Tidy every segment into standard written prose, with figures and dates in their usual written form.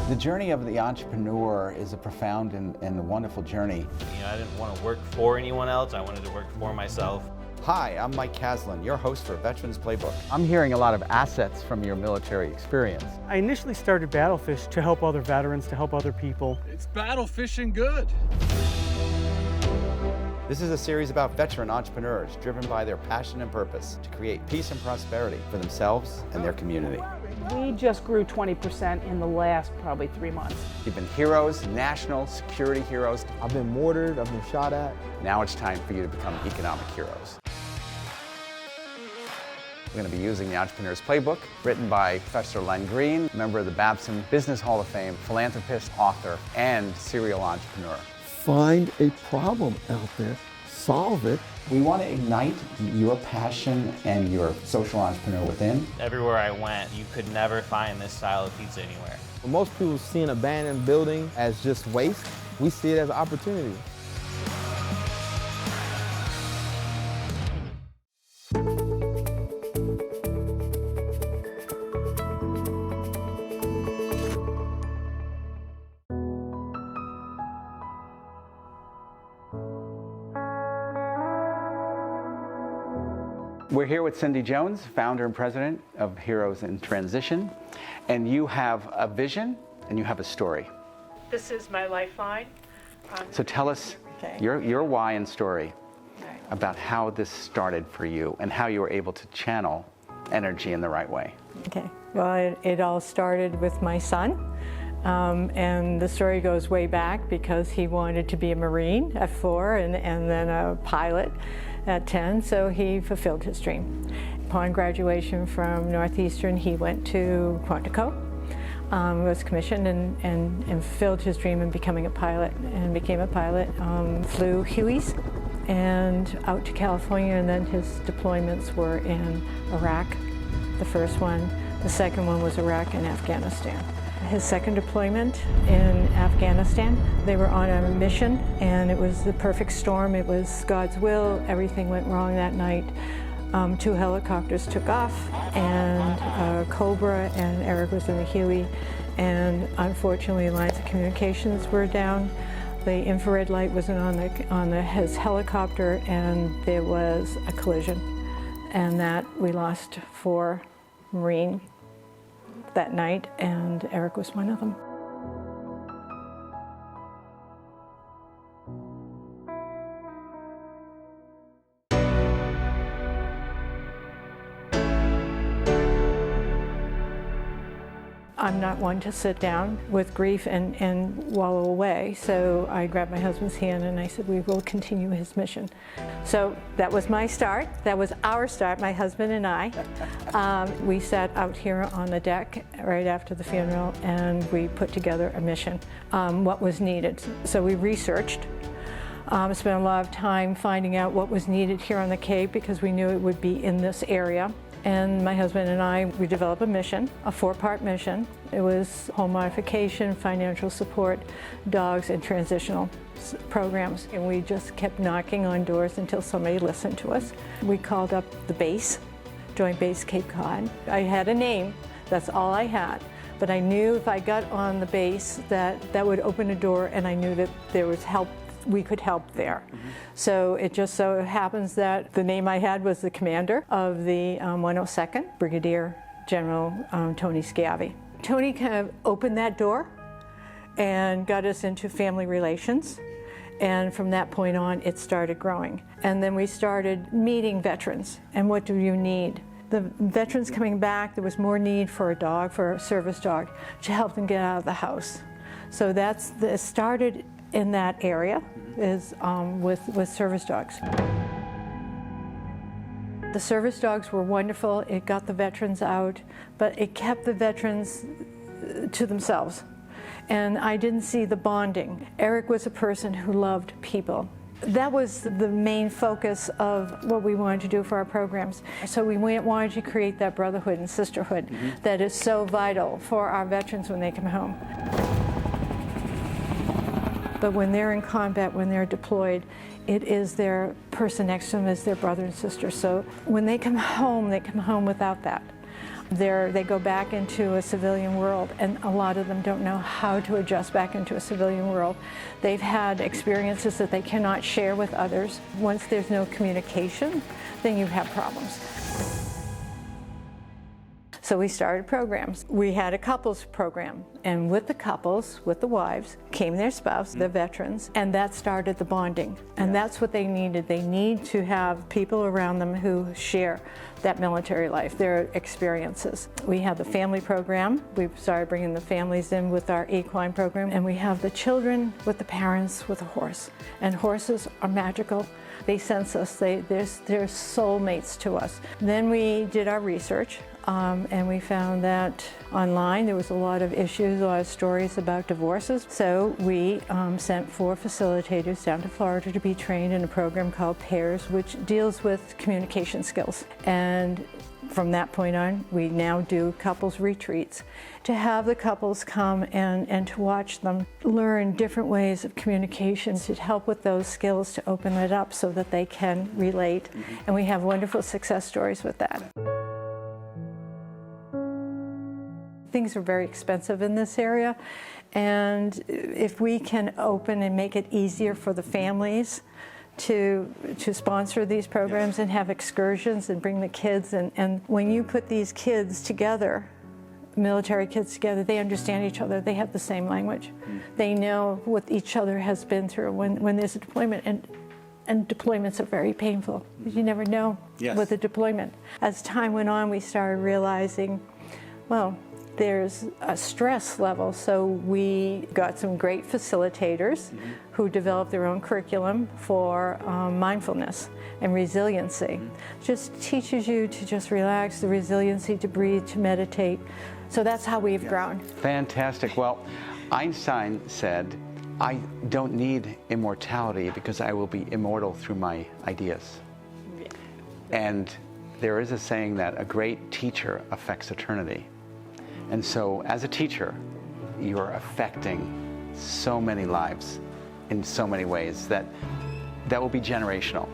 The journey of the entrepreneur is a profound and wonderful journey. I didn't want to work for anyone else. I wanted to work for myself. Hi, I'm Mike Caslin, your host for Veterans Playbook. I'm hearing a lot of assets from your military experience. I initially started Battlefish to help other veterans, to help other people. It's battle fishing good. This is a series about veteran entrepreneurs driven by their passion and purpose to create peace and prosperity for themselves and their community. We just grew 20% in the last probably 3 months. You've been heroes, national security heroes. I've been mortared, I've been shot at. Now it's time for you to become economic heroes. We're going to be using the Entrepreneur's Playbook, written by Professor Len Green, member of the Babson Business Hall of Fame, philanthropist, author, and serial entrepreneur. Find a problem out there, solve it. We want to ignite your passion and your social entrepreneur within. Everywhere I went, you could never find this style of pizza anywhere. Most people see an abandoned building as just waste. We see it as an opportunity. We're here with Cyndy Jones, founder and president of Heroes in Transition, and you have a vision and you have a story. This is my lifeline. So tell us your why and story about how this started for you and how you were able to channel energy in the right way. Okay, well, it all started with my son. And the story goes way back because he wanted to be a Marine at 4 and then a pilot at 10, so he fulfilled his dream. Upon graduation from Northeastern, he went to Quantico, was commissioned and fulfilled his dream in becoming a pilot, and became a pilot. Flew Hueys and out to California, and then his deployments were in Iraq, the first one. The second one was Iraq and Afghanistan. His second deployment in Afghanistan, they were on a mission, and it was the perfect storm. It was God's will. Everything went wrong that night. 2 helicopters took off, and Cobra and Eric was in the Huey, and unfortunately lines of communications were down. The infrared light wasn't on his helicopter, and there was a collision, and that we lost 4 Marine that night, and Eric was one of them. I'm not one to sit down with grief and wallow away, so I grabbed my husband's hand and I said, we will continue his mission. So that was my start. That was our start, my husband and I. We sat out here on the deck right after the funeral, and we put together a mission, what was needed. So we researched, spent a lot of time finding out what was needed here on the Cape, because we knew it would be in this area. And my husband and I, we developed a mission, a 4-part mission. It was home modification, financial support, dogs, and transitional programs. And we just kept knocking on doors until somebody listened to us. We called up the base, Joint Base Cape Cod. I had a name, that's all I had. But I knew if I got on the base that would open a door, and I knew that there was help. We could help there. So it just so happens that the name I had was the commander of the 102nd, Brigadier General Tony Schiavi. Tony kind of opened that door and got us into family relations. And from that point on, it started growing. And then we started meeting veterans. And what do you need? The veterans coming back, there was more need for a dog, for a service dog, to help them get out of the house. So it started in that area is with service dogs. The service dogs were wonderful. It got the veterans out, but it kept the veterans to themselves. And I didn't see the bonding. Eric was a person who loved people. That was the main focus of what we wanted to do for our programs. So we wanted to create that brotherhood and sisterhood that is so vital for our veterans when they come home. But when they're in combat, when they're deployed, it is their person next to them as their brother and sister. So when they come home without that. They go back into a civilian world, and a lot of them don't know how to adjust back into a civilian world. They've had experiences that they cannot share with others. Once there's no communication, then you have problems. So we started programs. We had a couples program, and with the couples, with the wives, came their spouse, the veterans, and that started the bonding. And that's what they needed. They need to have people around them who share that military life, their experiences. We have the family program. We've started bringing the families in with our equine program, and we have the children with the parents with a horse. And horses are magical. They sense us. They're soulmates to us. Then we did our research. And we found that online there was a lot of issues, a lot of stories about divorces. So we sent 4 facilitators down to Florida to be trained in a program called PAIRS, which deals with communication skills. And from that point on, we now do couples retreats to have the couples come and to watch them learn different ways of communication to help with those skills to open it up so that they can relate. And we have wonderful success stories with that. Things are very expensive in this area, and if we can open and make it easier for the families to sponsor these programs and have excursions and bring the kids, and when you put these kids together, military kids together, they understand each other, they have the same language. They know what each other has been through when there's a deployment, and deployments are very painful. You never know with a deployment. As time went on, we started realizing, well, there's a stress level, so we got some great facilitators who developed their own curriculum for mindfulness and resiliency. Just teaches you to just relax, the resiliency to breathe, to meditate. So that's how we've grown. Fantastic. Well, Einstein said, I don't need immortality because I will be immortal through my ideas. And there is a saying that a great teacher affects eternity. And so as a teacher, you're affecting so many lives in so many ways that will be generational.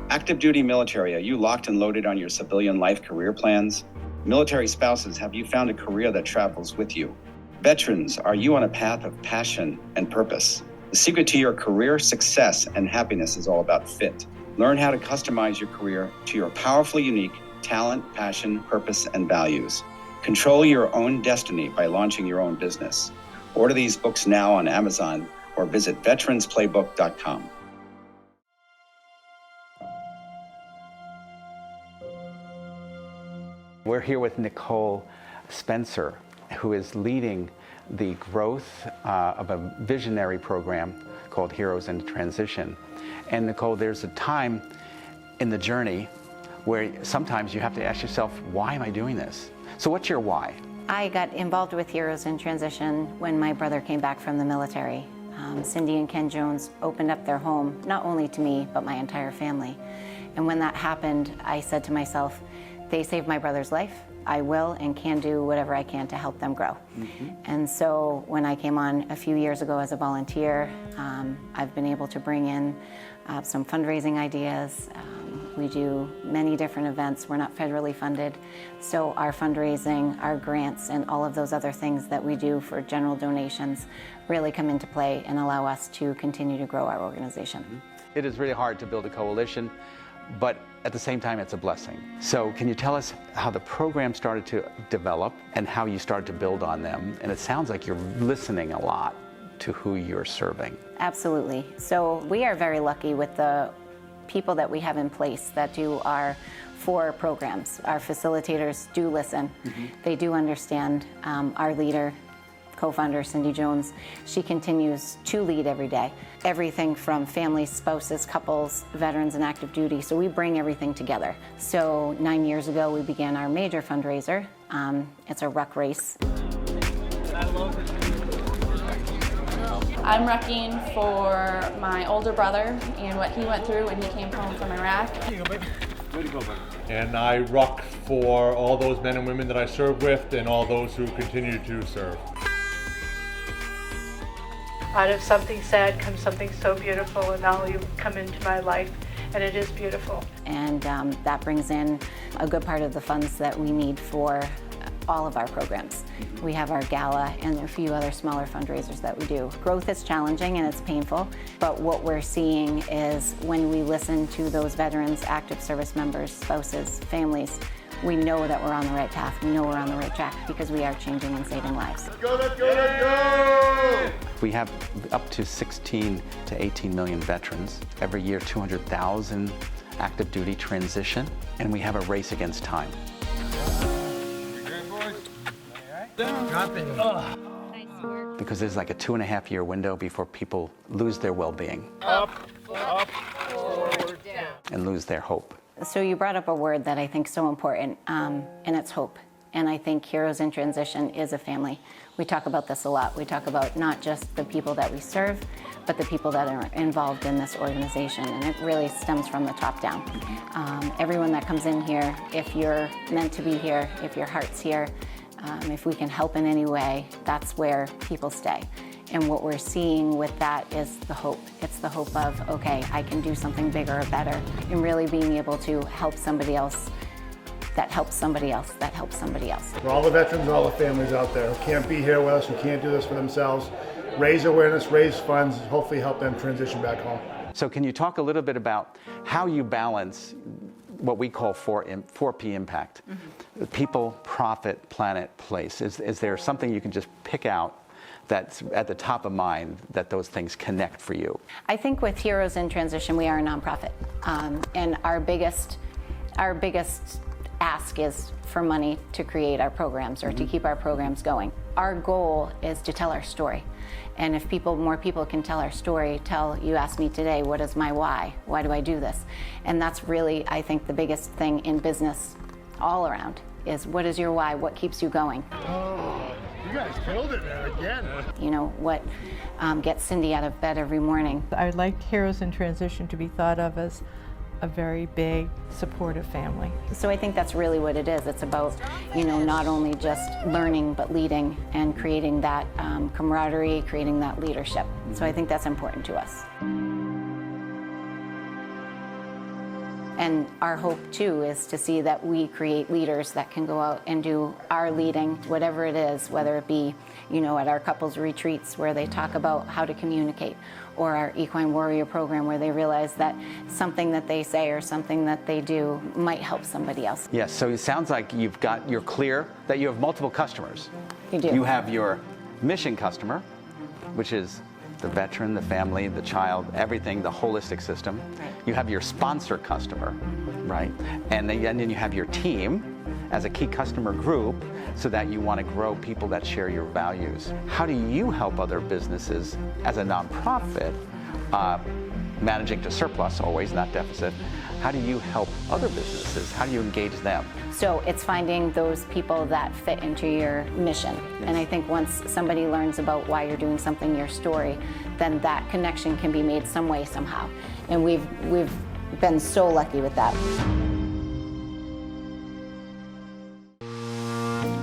Active duty military, are you locked and loaded on your civilian life career plans? Military spouses, have you found a career that travels with you? Veterans, are you on a path of passion and purpose? The secret to your career success and happiness is all about fit. Learn how to customize your career to your powerfully unique talent, passion, purpose, and values. Control your own destiny by launching your own business. Order these books now on Amazon or visit veteransplaybook.com. We're here with Nicole Spencer, who is leading the growth of a visionary program called Heroes in Transition. And Nicole, there's a time in the journey where sometimes you have to ask yourself, why am I doing this? So what's your why? I got involved with Heroes in Transition when my brother came back from the military. Cyndy and Ken Jones opened up their home, not only to me, but my entire family. And when that happened, I said to myself, they saved my brother's life. I will and can do whatever I can to help them grow. And so when I came on a few years ago as a volunteer, I've been able to bring in some fundraising ideas. We do many different events. We're not federally funded. So our fundraising, our grants, and all of those other things that we do for general donations really come into play and allow us to continue to grow our organization. It is really hard to build a coalition, but at the same time, it's a blessing. So can you tell us how the program started to develop and how you started to build on them? And it sounds like you're listening a lot to who you're serving. Absolutely. So we are very lucky with the people that we have in place that do our 4 programs. Our facilitators do listen. They do understand. Our leader, co-founder Cyndy Jones, she continues to lead every day. Everything from families, spouses, couples, veterans, and active duty. So we bring everything together. So 9 years ago, we began our major fundraiser. It's a ruck race. I'm rucking for my older brother and what he went through when he came home from Iraq. And I rock for all those men and women that I serve with and all those who continue to serve. Out of something sad comes something so beautiful, and now you come into my life, and it is beautiful. And that brings in a good part of the funds that we need for all of our programs. We have our gala and a few other smaller fundraisers that we do. Growth is challenging and it's painful, but what we're seeing is when we listen to those veterans, active service members, spouses, families, we know that we're on the right path. We know we're on the right track because we are changing and saving lives. Let's go, let's go, let's go! We have up to 16 to 18 million veterans. Every year, 200,000 active duty transition, and we have a race against time. Because there's like a 2.5-year window before people lose their well-being. Up, forward, down. And lose their hope. So you brought up a word that I think is so important, and it's hope. And I think Heroes in Transition is a family. We talk about this a lot. We talk about not just the people that we serve, but the people that are involved in this organization. And it really stems from the top down. Everyone that comes in here, if you're meant to be here, if your heart's here, if we can help in any way, that's where people stay. And what we're seeing with that is the hope. It's the hope of, okay, I can do something bigger or better, and really being able to help somebody else that helps somebody else, that helps somebody else. For all the veterans and all the families out there who can't be here with us, who can't do this for themselves, raise awareness, raise funds, hopefully help them transition back home. So can you talk a little bit about how you balance what we call 4P impact? People, profit, planet, place. Is there something you can just pick out that's at the top of mind that those things connect for you? I think with Heroes in Transition, we are a nonprofit. And our biggest ask is for money to create our programs or to keep our programs going. Our goal is to tell our story. And if more people can tell our story, you asked me today, what is my why? Why do I do this? And that's really, I think, the biggest thing in business all around is what is your why? What keeps you going? Oh, you guys killed it there again. You know, what gets Cyndy out of bed every morning. I'd like Heroes in Transition to be thought of as a very big, supportive family. So I think that's really what it is. It's about, not only just learning, but leading and creating that camaraderie, creating that leadership. So I think that's important to us. And our hope, too, is to see that we create leaders that can go out and do our leading, whatever it is, whether it be, at our couples retreats where they talk about how to communicate, or our Equine Warrior program where they realize that something that they say or something that they do might help somebody else. Yes, so it sounds like you're clear that you have multiple customers. You do. You have your mission customer, which is the veteran, the family, the child, everything, the holistic system. Right. You have your sponsor customer, right? And then you have your team as a key customer group so that you want to grow people that share your values. How do you help other businesses as a nonprofit, managing to surplus always, not deficit? How do you help other businesses? How do you engage them? So it's finding those people that fit into your mission. Yes. And I think once somebody learns about why you're doing something, your story, then that connection can be made some way, somehow. And we've been so lucky with that.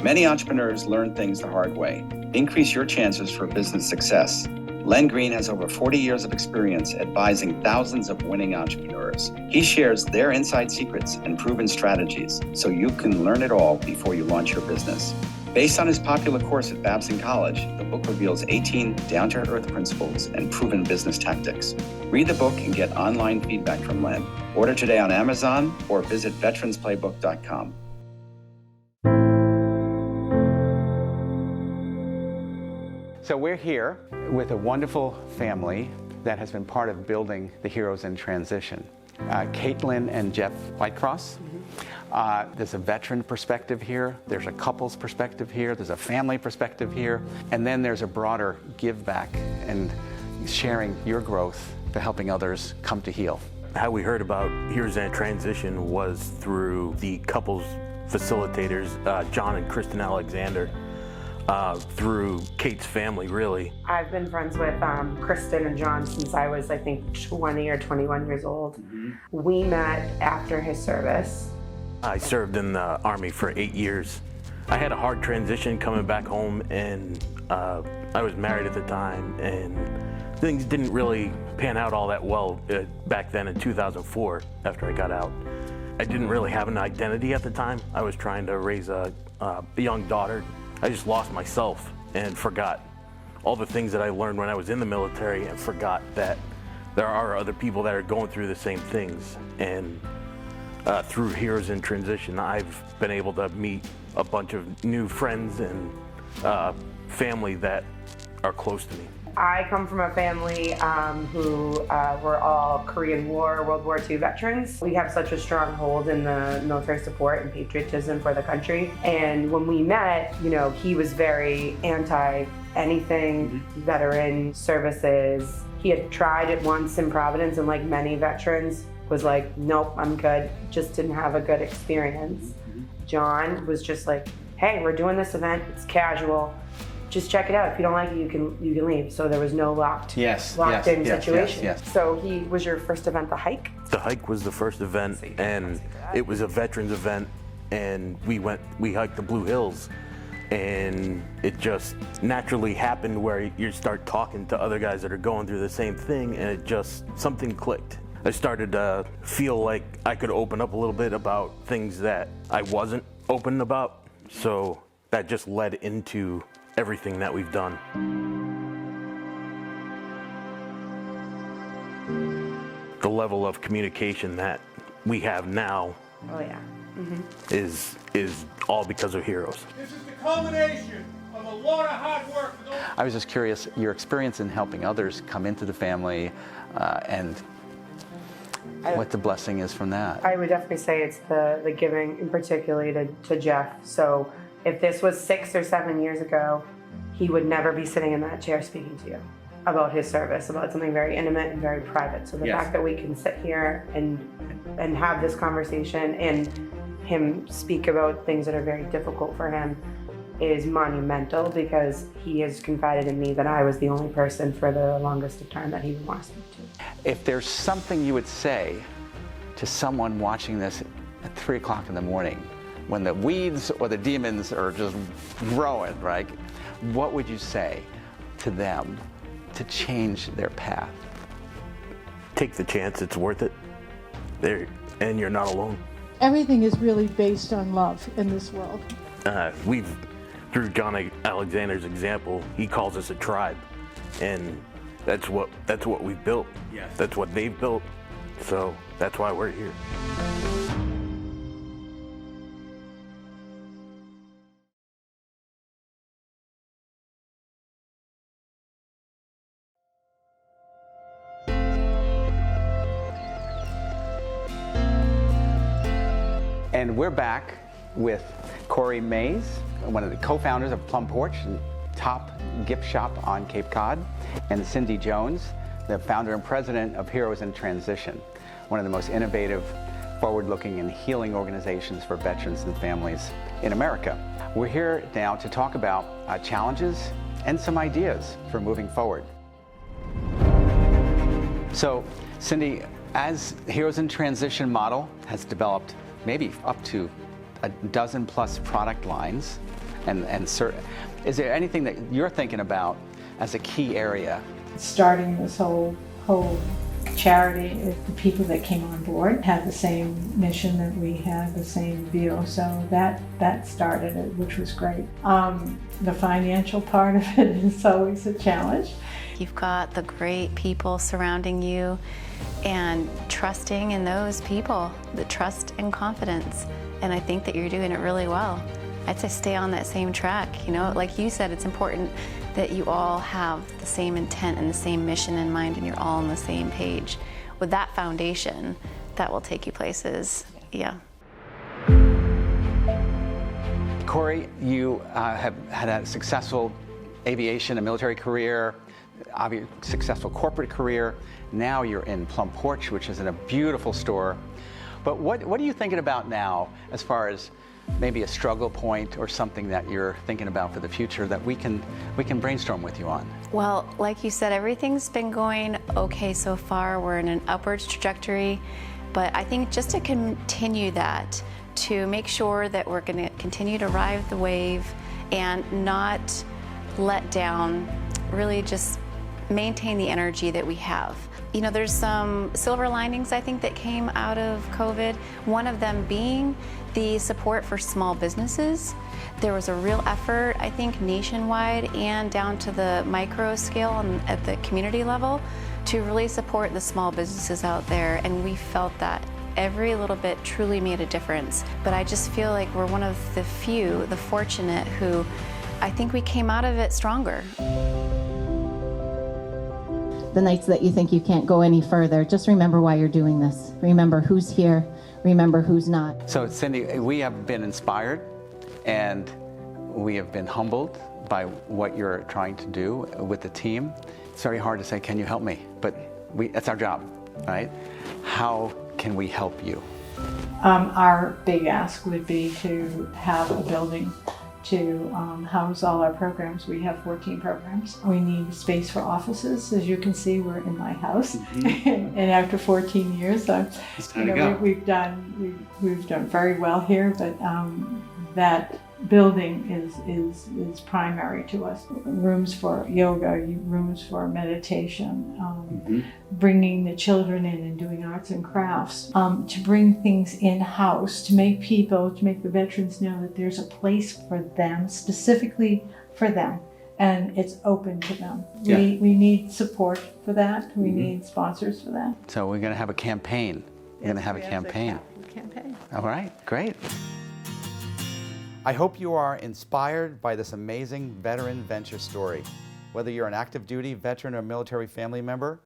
Many entrepreneurs learn things the hard way. Increase your chances for business success. Len Green has over 40 years of experience advising thousands of winning entrepreneurs. He shares their inside secrets and proven strategies so you can learn it all before you launch your business. Based on his popular course at Babson College, the book reveals 18 down-to-earth principles and proven business tactics. Read the book and get online feedback from Len. Order today on Amazon or visit veteransplaybook.com. So we're here with a wonderful family that has been part of building the Heroes in Transition. Caitlin and Jeff Whitecross. There's a veteran perspective here, there's a couples perspective here, there's a family perspective here, and then there's a broader give back and sharing your growth to helping others come to heal. How we heard about Heroes in Transition was through the couples facilitators, John and Kristen Alexander. through Kate's family, really. I've been friends with Kristen and John since I was, I think, 20 or 21 years old. We met after his service. I served in the Army for 8 years. I had a hard transition coming back home, and I was married at the time, and things didn't really pan out all that well back then in 2004 after I got out. I didn't really have an identity at the time. I was trying to raise a young daughter. I just lost myself and forgot all the things that I learned when I was in the military, and forgot that there are other people that are going through the same things. And through Heroes in Transition, I've been able to meet a bunch of new friends and family that are close to me. I come from a family who were all Korean War, World War II veterans. We have such a strong hold in the military support and patriotism for the country. And when we met, you know, he was very anti anything veteran services. He had tried it once in Providence, and like many veterans, was like, nope, I'm good. Just didn't have a good experience. John was just like, hey, we're doing this event, it's casual. Just check it out. If you don't like it, you can leave. So there was no locked in situation. Yes. So he was your first event, the hike? The hike was the first event, and it was a veterans event, and we hiked the Blue Hills, and it just naturally happened where you start talking to other guys that are going through the same thing, and it just, something clicked. I started to feel like I could open up a little bit about things that I wasn't open about, so that just led into everything that we've done. The level of communication that we have now is all because of Heroes. This is the culmination of a lot of hard work. I was just curious, your experience in helping others come into the family and what the blessing is from that. I would definitely say it's the giving, in particular to Jeff. So if this was 6 or 7 years ago, he would never be sitting in that chair speaking to you about his service, about something very intimate and very private. So the fact that we can sit here and have this conversation and him speak about things that are very difficult for him is monumental, because he has confided in me that I was the only person for the longest of time that he would want to speak to. If there's something you would say to someone watching this at 3 o'clock in the morning, when the weeds or the demons are just growing, right? What would you say to them to change their path? Take the chance, it's worth it. And you're not alone. Everything is really based on love in this world. Through John Alexander's example, he calls us a tribe, and that's what we've built. Yes. That's what they've built, so that's why we're here. And we're back with Corey Mays, one of the co-founders of Plum Porch, and top gift shop on Cape Cod, and Cyndy Jones, the founder and president of Heroes in Transition, one of the most innovative, forward-looking, and healing organizations for veterans and families in America. We're here now to talk about challenges and some ideas for moving forward. So, Cyndy, as Heroes in Transition model has developed maybe up to a dozen plus product lines, and is there anything that you're thinking about as a key area? Starting this whole charity, the people that came on board had the same mission that we had, the same view, so that started it, which was great. The financial part of it is always a challenge. You've got the great people surrounding you, and trusting in those people, the trust and confidence. And I think that you're doing it really well. I'd say stay on that same track. You know, like you said, it's important that you all have the same intent and the same mission in mind, and you're all on the same page. With that foundation, that will take you places. Yeah. Corey, you have had a successful aviation and military career, successful corporate career. Now you're in Plum Porch, which is in a beautiful store. But what are you thinking about now as far as maybe a struggle point or something that you're thinking about for the future that we can brainstorm with you on? Well, like you said, everything's been going okay so far. We're in an upwards trajectory, but I think just to continue that, to make sure that we're going to continue to ride the wave and not let down, really just maintain the energy that we have. You know, there's some silver linings, I think, that came out of COVID. One of them being the support for small businesses. There was a real effort, I think, nationwide and down to the micro scale and at the community level to really support the small businesses out there, and we felt that every little bit truly made a difference. But I just feel like we're one of the few, the fortunate, who I think we came out of it stronger. The nights that you think you can't go any further, just remember why you're doing this. Remember who's here, remember who's not. So Cyndy, we have been inspired and we have been humbled by what you're trying to do with the team. It's very hard to say, can you help me? But that's our job, right? How can we help you? Our big ask would be to have a building to house all our programs. We have 14 programs. We need space for offices. As you can see, we're in my house. And after 14 years, we've done very well here, but that building is primary to us. Rooms for yoga, rooms for meditation, bringing the children in and doing arts and crafts, to bring things in-house, to make the veterans know that there's a place for them, specifically for them, and it's open to them. Yeah. We need support for that. We need sponsors for that. So we're going to have a campaign. We're going to have a campaign. All right, great. I hope you are inspired by this amazing veteran venture story. Whether you're an active duty veteran or military family member,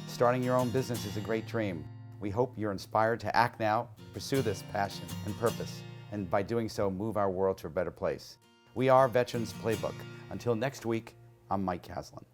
starting your own business is a great dream. We hope you're inspired to act now, pursue this passion and purpose, and by doing so, move our world to a better place. We are Veterans Playbook. Until next week, I'm Mike Caslin.